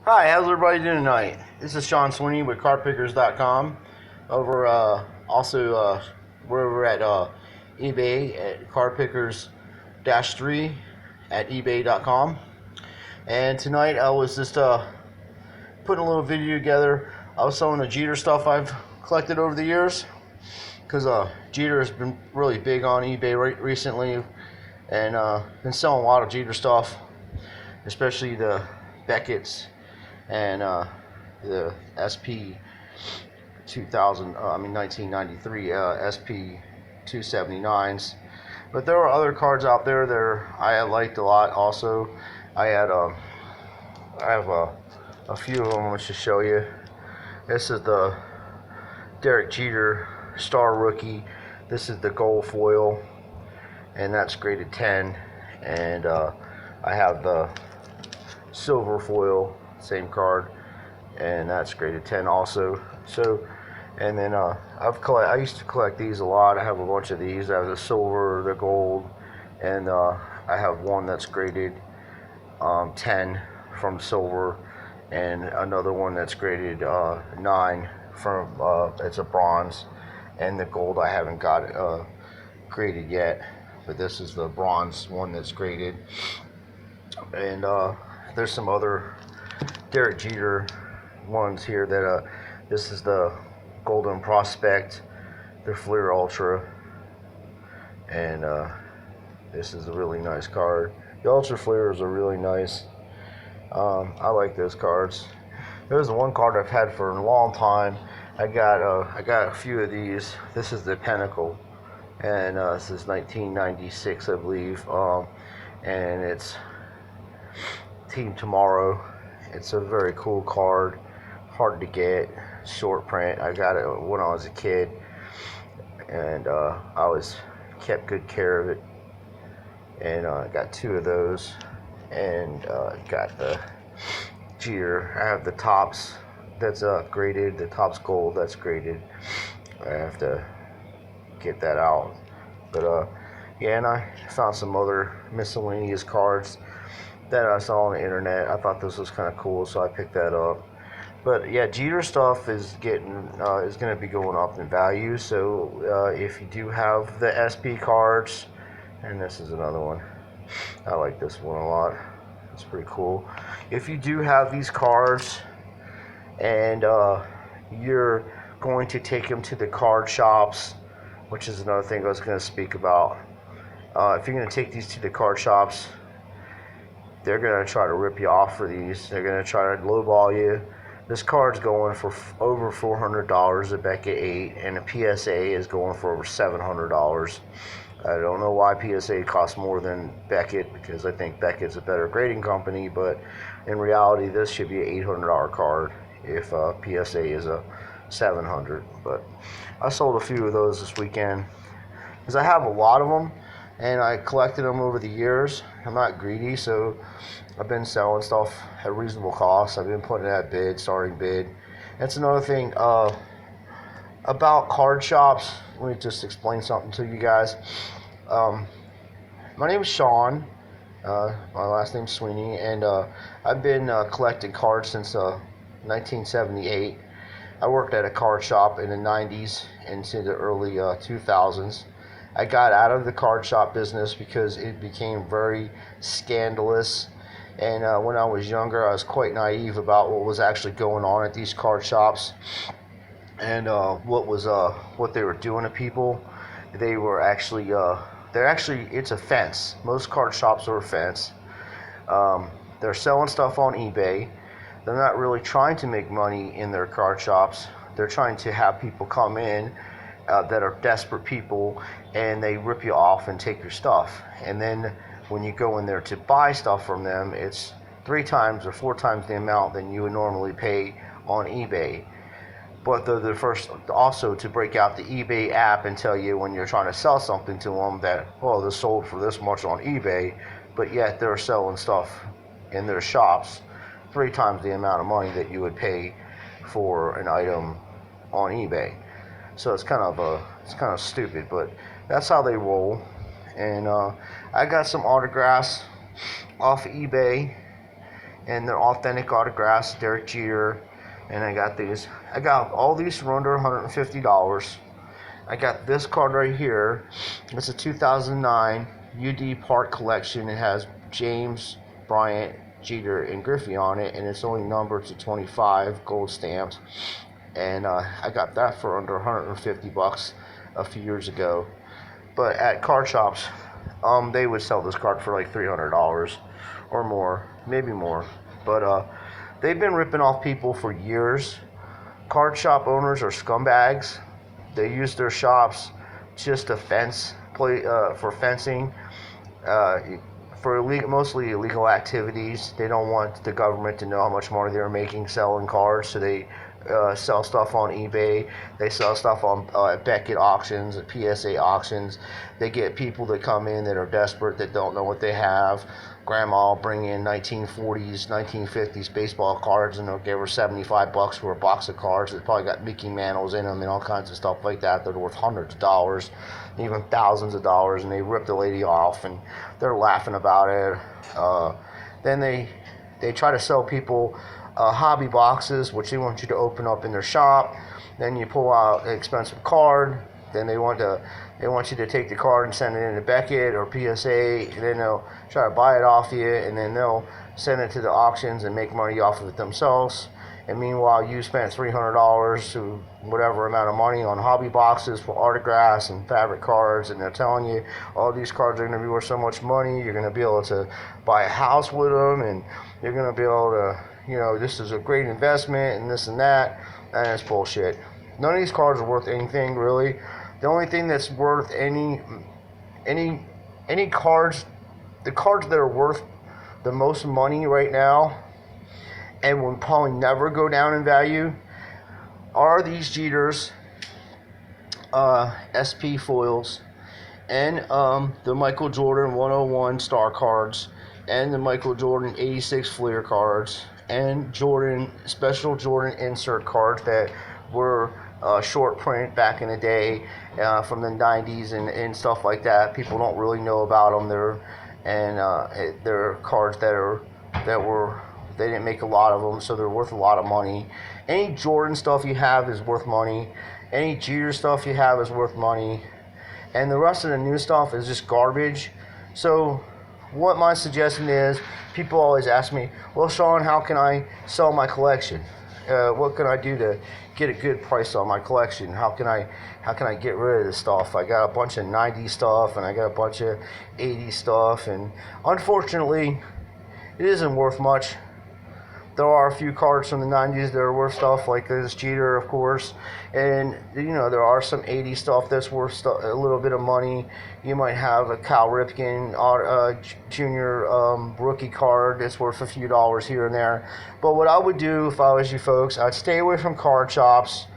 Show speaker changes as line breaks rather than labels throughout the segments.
Hi, how's everybody doing tonight? This is Sean Sweeney with carpickers.com. Over we're over at eBay at carpickers-3 at ebay.com. And tonight I was just putting a little video together. I was selling the Jeter stuff I've collected over the years, because Jeter has been really big on eBay recently, and been selling a lot of Jeter stuff, especially the Beckett's and the SP 1993 SP 279s. But there are other cards out there that I liked a lot. Also, I have a few of them I should show you. This is the Derek Jeter Star Rookie. This is the gold foil, and that's graded 10. And I have the silver foil, same card, and that's graded 10 also. So, and then I used to collect these a lot. I have a bunch of these. I have the silver, the gold, and I have one that's graded 10 from silver, and another one that's graded 9 from it's a bronze, and the gold I haven't got graded yet, but this is the bronze one that's graded. And there's some other Derek Jeter ones here that this is the Golden Prospect, the Fleer Ultra, and this is a really nice card. The Ultra Fleers are really nice. I like those cards. There's one card I've had for a long time. I got a few of these. This is the Pinnacle, and this is 1996, I believe, and it's Team Tomorrow. It's a very cool card, hard to get, short print. I got it when I was a kid, and I always kept good care of it. And I got 2 of those, and got the Jeter. I have the tops that's graded, the tops gold that's graded. I have to get that out, but yeah, and I found some other miscellaneous cards that I saw on the internet. I thought this was kind of cool, so I picked that up. But yeah, Jeter stuff is going to be going up in value. So if you do have the SP cards, and this is another one, I like this one a lot. It's pretty cool. If you do have these cards, and you're going to take them to the card shops, which is another thing I was going to speak about. If you're going to take these to the card shops, they're going to try to rip you off for these. They're going to try to lowball you. This card's going for over $400 at Beckett 8, and a PSA is going for over $700. I don't know why PSA costs more than Beckett, because I think Beckett's a better grading company, but in reality, this should be an $800 card if PSA is a $700. But I sold a few of those this weekend, because I have a lot of them, and I collected them over the years. I'm not greedy, so I've been selling stuff at reasonable cost. I've been putting it at bid, starting bid. That's another thing about card shops. Let me just explain something to you guys. My name is Sean. My last name's Sweeney, and I've been collecting cards since 1978. I worked at a card shop in the 90s into the early 2000s. I got out of the card shop business because it became very scandalous, and when I was younger, I was quite naive about what was actually going on at these card shops, and what they were doing to people. They were actually it's a fence. Most card shops are a fence. They're selling stuff on eBay. They're not really trying to make money in their card shops. They're trying to have people come in that are desperate people, and they rip you off and take your stuff. And then when you go in there to buy stuff from them, it's 3 times or 4 times the amount than you would normally pay on eBay. But they're the first also to break out the eBay app and tell you when you're trying to sell something to them that, well, this sold for this much on eBay, but yet they're selling stuff in their shops 3 times the amount of money that you would pay for an item on eBay. So it's kind of stupid, but that's how they roll. And I got some autographs off eBay, and they're authentic autographs, Derek Jeter. And I got these. I got all these for under $150. I got this card right here. It's a 2009 UD Park collection. It has James, Bryant, Jeter, and Griffey on it, and it's only numbered to 25, gold stamped. And I got that for under $150 a few years ago. But at card shops, they would sell this card for like $300 or more, maybe more. But they've been ripping off people for years. Card shop owners are scumbags. They use their shops just to for fencing, for mostly illegal activities. They don't want the government to know how much money they're making selling cards, so they sell stuff on eBay. They sell stuff on Beckett auctions, PSA auctions. They get people that come in that are desperate, that don't know what they have. Grandma will bring in 1940s, 1950s baseball cards, and they'll give her $75 for a box of cards that probably got Mickey Mantles in them and all kinds of stuff like that. They're worth hundreds of dollars, even thousands of dollars, and they rip the lady off, and they're laughing about it. Then they try to sell people hobby boxes, which they want you to open up in their shop. Then you pull out an expensive card. Then they want you to take the card and send it into Beckett or PSA, and then they'll try to buy it off you, and then they'll send it to the auctions and make money off of it themselves. And meanwhile, you spent $300 to whatever amount of money on hobby boxes for autographs and fabric cards, and they're telling you all these cards are going to be worth so much money. You're going to be able to buy a house with them, and you're going to be able to, this is a great investment, and this and that. And it's bullshit. None of these cards are worth anything, really. The only thing that's worth any cards, the cards that are worth the most money right now and will probably never go down in value are these Jeters SP foils, and the Michael Jordan 101 star cards, and the Michael Jordan 86 Fleer cards, and special Jordan insert cards that were short print back in the day, from the 90s and stuff like that. People don't really know about them. They're cards they didn't make a lot of them, so they're worth a lot of money. Any Jordan stuff you have is worth money. Any Jeter stuff you have is worth money. And the rest of the new stuff is just garbage. So what my suggestion is, people always ask me, well, Sean, how can I sell my collection? What can I do to get a good price on my collection? How can I get rid of this stuff? I got a bunch of 90s stuff, and I got a bunch of 80s stuff, and unfortunately, it isn't worth much. There are a few cards from the 90s that are worth stuff, like this Jeter, of course, and there are some 80s stuff that's worth a little bit of money. You might have a Cal Ripken junior rookie card that's worth a few dollars here and there. But what I would do if I was you folks, I'd stay away from card shops.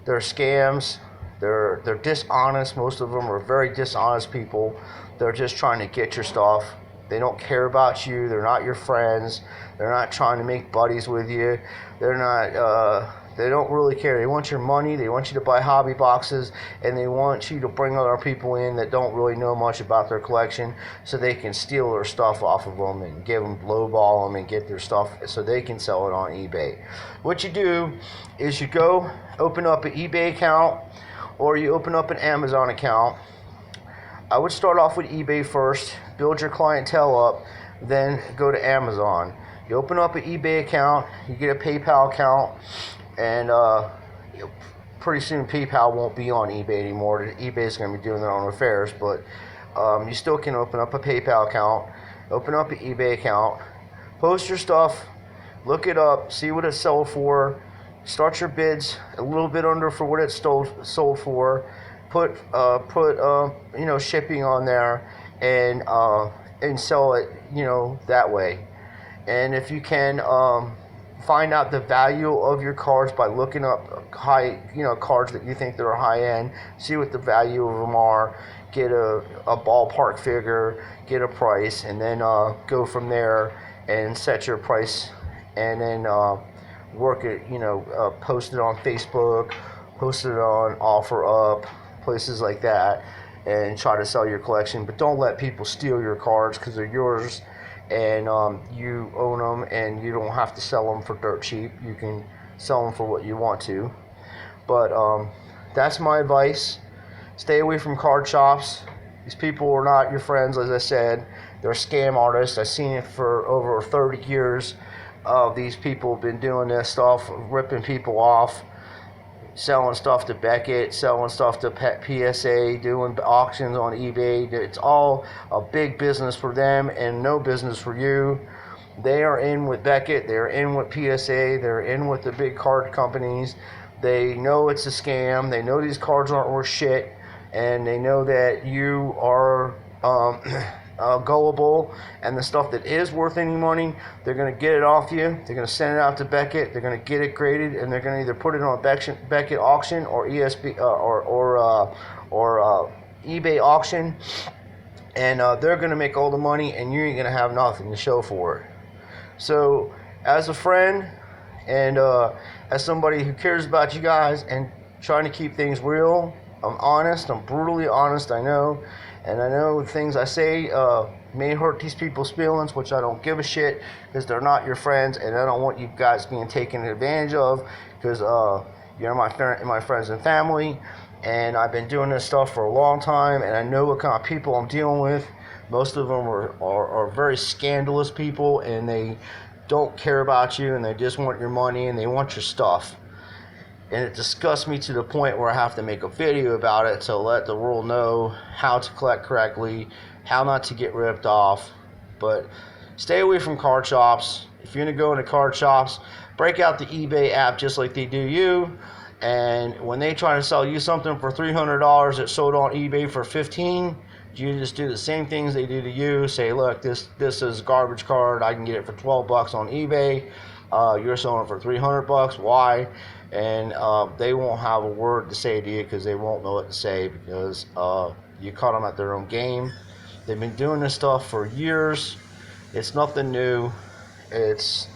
They're scams. They're dishonest. Most of them are very dishonest people. They're just trying to get your stuff. They don't care about you. They're not your friends. They're not trying to make buddies with you. They're not. They don't really care. They want your money. They want you to buy hobby boxes, and they want you to bring other people in that don't really know much about their collection, so they can steal their stuff off of them and lowball them and get their stuff so they can sell it on eBay. What you do is you go open up an eBay account, or you open up an Amazon account. I would start off with eBay first, build your clientele up, then go to Amazon. You open up an eBay account, you get a PayPal account, and pretty soon PayPal won't be on eBay anymore. eBay's going to be doing their own affairs, but you still can open up a PayPal account, open up an eBay account, post your stuff, look it up, see what it sold for, start your bids a little bit under for what it sold for. Put shipping on there, and sell it that way. And if you can find out the value of your cards by looking up cards that you think that are high end, see what the value of them are, get a ballpark figure, get a price, and then go from there and set your price, and then work it. Post it on Facebook, post it on OfferUp, places like that, and try to sell your collection. But don't let people steal your cards, because they're yours, and you own them, and you don't have to sell them for dirt cheap. You can sell them for what you want to. But that's my advice. Stay away from card shops. These people are not your friends, as I said. They're scam artists. I've seen it for over 30 years. These people have been doing this stuff, ripping people off, selling stuff to Beckett, selling stuff to PSA, doing auctions on eBay. It's all a big business for them and no business for you. They are in with Beckett, they're in with PSA, they're in with the big card companies. They know it's a scam, they know these cards aren't worth shit, and they know that you are gullible, and the stuff that is worth any money, they're going to get it off you. They're going to send it out to Beckett. They're going to get it graded, and they're going to either put it on a Beckett auction or eBay auction, and they're going to make all the money, and you ain't going to have nothing to show for it. So, as a friend and as somebody who cares about you guys and trying to keep things real, I'm honest. I'm brutally honest. I know. And I know things I say may hurt these people's feelings, which I don't give a shit, because they're not your friends, and I don't want you guys being taken advantage of, because you're my friends and family, and I've been doing this stuff for a long time, and I know what kind of people I'm dealing with. Most of them are very scandalous people, and they don't care about you, and they just want your money, and they want your stuff. And it disgusts me to the point where I have to make a video about it to let the world know how to collect correctly, how not to get ripped off. But stay away from card shops. If you're going to go into card shops, break out the eBay app just like they do you. And when they try to sell you something for $300 that's sold on eBay for $15, you just do the same things they do to you. Say, look, this is a garbage card. I can get it for $12 on eBay. You're selling it for $300. Why? And they won't have a word to say to you, because they won't know what to say, because you caught them at their own game. They've been doing this stuff for years. It's nothing new. It's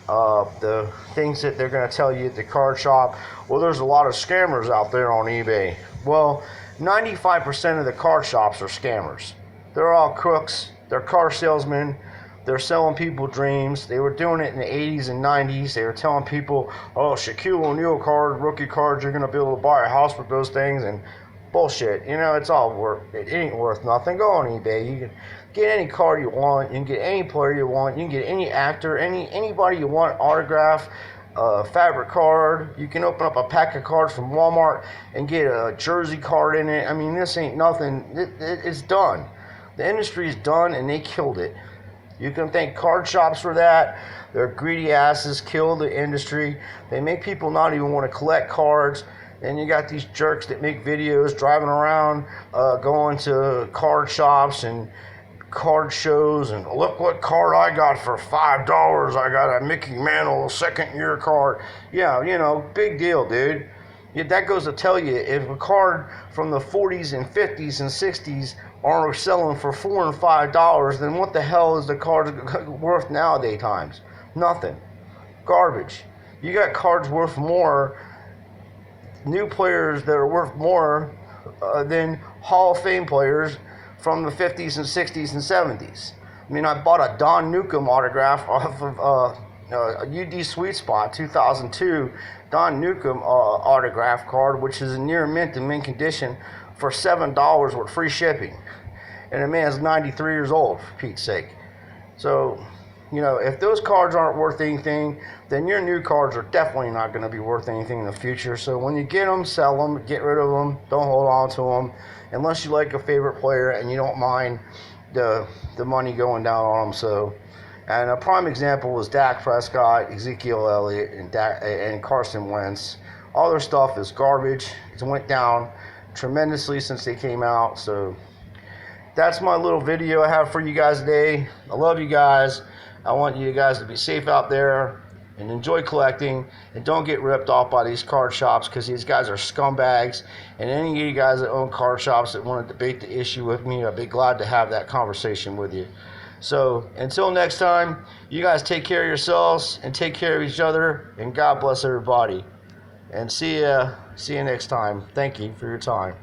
the things that they're going to tell you at the card shop. Well, there's a lot of scammers out there on eBay. Well, 95% of the card shops are scammers. They're all crooks. They're car salesmen. They're selling people dreams. They were doing it in the 80s and 90s. They were telling people, oh, Shaquille O'Neal card, rookie cards, you're going to be able to buy a house with those things. And bullshit. You know, it's all worth, it ain't worth nothing. Go on eBay. You can get any card you want. You can get any player you want. You can get any actor, anybody you want, autograph, fabric card. You can open up a pack of cards from Walmart and get a jersey card in it. I mean, this ain't nothing. It's done. The industry's done, and they killed it. You can thank card shops for that. Their greedy asses killed the industry. They make people not even want to collect cards. And you got these jerks that make videos driving around, going to card shops and card shows, and look what card I got for $5. I got a Mickey Mantle second year card. Yeah, you know, big deal, dude. Yeah, that goes to tell you, if a card from the 40s and 50s and 60s are selling for $4 and $5, then what the hell is the card worth nowadays times? Nothing. Garbage. You got cards worth more, new players that are worth more than Hall of Fame players from the 50s and 60s and 70s. I mean, I bought a Don Newcomb autograph off of a UD Sweet Spot 2002 Don Newcomb autograph card, which is a near mint and mint condition, for $7 with free shipping. And the man's 93 years old, for Pete's sake. So, you know, if those cards aren't worth anything, then your new cards are definitely not going to be worth anything in the future. So when you get them, sell them, get rid of them, don't hold on to them, unless you like a favorite player and you don't mind the money going down on them. So, and a prime example is Dak Prescott, Ezekiel Elliott, and Carson Wentz. All their stuff is garbage. It's went down tremendously since they came out. So that's my little video I have for you guys today. I love you guys. I want you guys to be safe out there and enjoy collecting, and don't get ripped off by these card shops, because these guys are scumbags. And any of you guys that own card shops that want to debate the issue with me, I'd be glad to have that conversation with you. So until next time, you guys take care of yourselves and take care of each other, and God bless everybody. And see you next time. Thank you for your time.